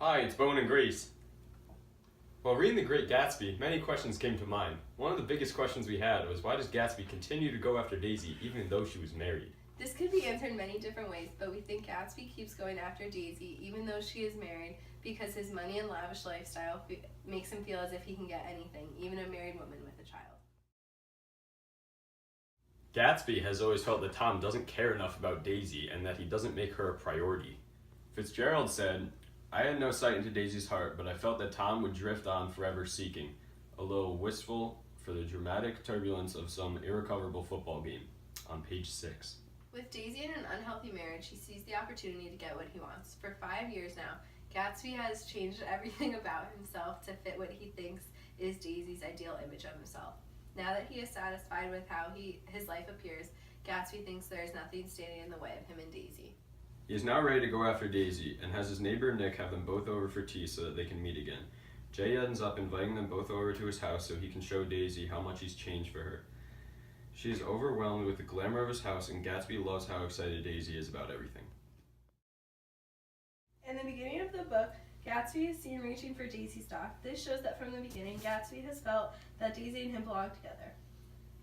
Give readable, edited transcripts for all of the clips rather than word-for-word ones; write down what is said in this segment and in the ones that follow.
Hi, it's Bowen and Grace. While reading The Great Gatsby, many questions came to mind. One of the biggest questions we had was, why does Gatsby continue to go after Daisy even though she was married? This could be answered many different ways, but we think Gatsby keeps going after Daisy even though she is married because his money and lavish lifestyle makes him feel as if he can get anything, even a married woman with a child. Gatsby has always felt that Tom doesn't care enough about Daisy and that he doesn't make her a priority. Fitzgerald said, "I had no sight into Daisy's heart, but I felt that Tom would drift on forever seeking, a little wistful for the dramatic turbulence of some irrecoverable football game," on page 6. With Daisy in an unhealthy marriage, he sees the opportunity to get what he wants. For 5 years now, Gatsby has changed everything about himself to fit what he thinks is Daisy's ideal image of himself. Now that he is satisfied with how his life appears, Gatsby thinks there is nothing standing in the way of him and Daisy. He is now ready to go after Daisy and has his neighbor Nick have them both over for tea so that they can meet again. Jay ends up inviting them both over to his house so he can show Daisy how much he's changed for her. She is overwhelmed with the glamour of his house, and Gatsby loves how excited Daisy is about everything. In the beginning of the book, Gatsby is seen reaching for Daisy's dock. This shows that from the beginning, Gatsby has felt that Daisy and him belong together.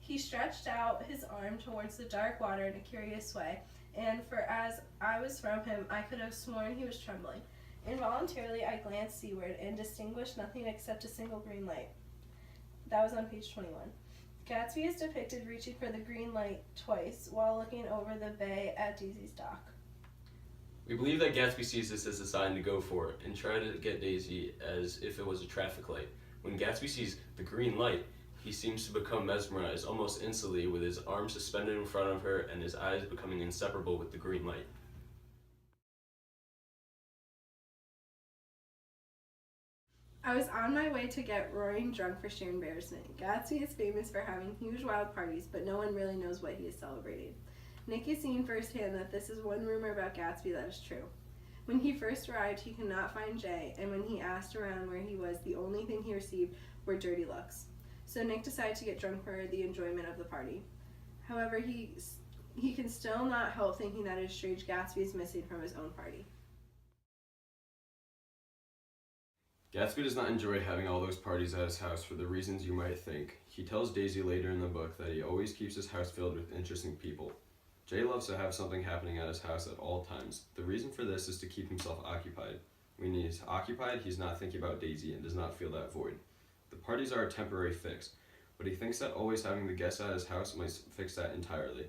He stretched out his arm towards the dark water in a curious way, and for as I was from him, I could have sworn he was trembling. Involuntarily, I glanced seaward and distinguished nothing except a single green light. That was on page 21. Gatsby is depicted reaching for the green light twice while looking over the bay at Daisy's dock. We believe that Gatsby sees this as a sign to go for it and try to get Daisy as if it was a traffic light. When Gatsby sees the green light, he seems to become mesmerized almost instantly, with his arms suspended in front of her and his eyes becoming inseparable with the green light. I was on my way to get roaring drunk for sheer embarrassment. Gatsby is famous for having huge wild parties, but no one really knows what he is celebrating. Nick has seen firsthand that this is one rumor about Gatsby that is true. When he first arrived, he could not find Jay, and when he asked around where he was, the only thing he received were dirty looks. So Nick decided to get drunk for the enjoyment of the party. However, he can still not help thinking that it is strange Gatsby is missing from his own party. Gatsby does not enjoy having all those parties at his house for the reasons you might think. He tells Daisy later in the book that he always keeps his house filled with interesting people. Jay loves to have something happening at his house at all times. The reason for this is to keep himself occupied. When he is occupied, he's not thinking about Daisy and does not feel that void. The parties are a temporary fix, but he thinks that always having the guests at his house might fix that entirely.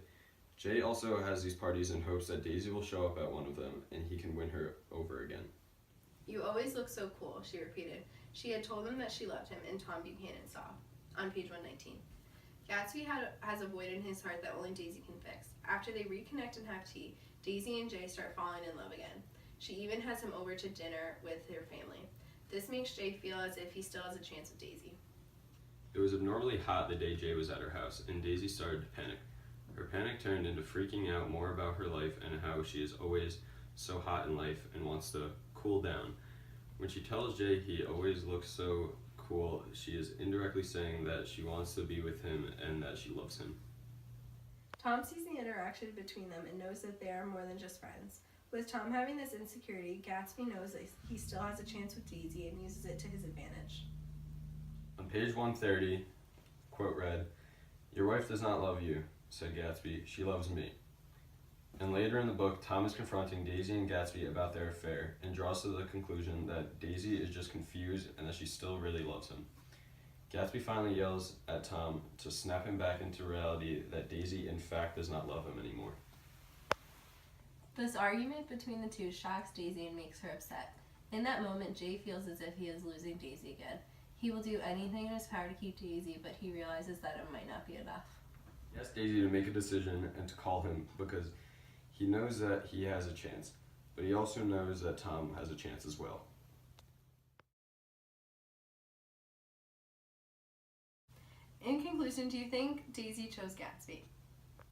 Jay also has these parties in hopes that Daisy will show up at one of them and he can win her over again. "You always look so cool," she repeated. She had told him that she loved him, and Tom Buchanan saw. On page 119. Gatsby has a void in his heart that only Daisy can fix. After they reconnect and have tea, Daisy and Jay start falling in love again. She even has him over to dinner with her family. This makes Jay feel as if he still has a chance with Daisy. It was abnormally hot the day Jay was at her house, and Daisy started to panic. Her panic turned into freaking out more about her life and how she is always so hot in life and wants to cool down. When she tells Jay he always looks so cool, she is indirectly saying that she wants to be with him and that she loves him. Tom sees the interaction between them and knows that they are more than just friends. With Tom having this insecurity, Gatsby knows that he still has a chance with Daisy and uses it to his advantage. On page 130, quote read, "Your wife does not love you," said Gatsby, "she loves me." And later in the book, Tom is confronting Daisy and Gatsby about their affair and draws to the conclusion that Daisy is just confused and that she still really loves him. Gatsby finally yells at Tom to snap him back into reality that Daisy in fact does not love him anymore. This argument between the two shocks Daisy and makes her upset. In that moment, Jay feels as if he is losing Daisy again. He will do anything in his power to keep Daisy, but he realizes that it might not be enough. He asks Daisy to make a decision and to call him because he knows that he has a chance, but he also knows that Tom has a chance as well. In conclusion, do you think Daisy chose Gatsby?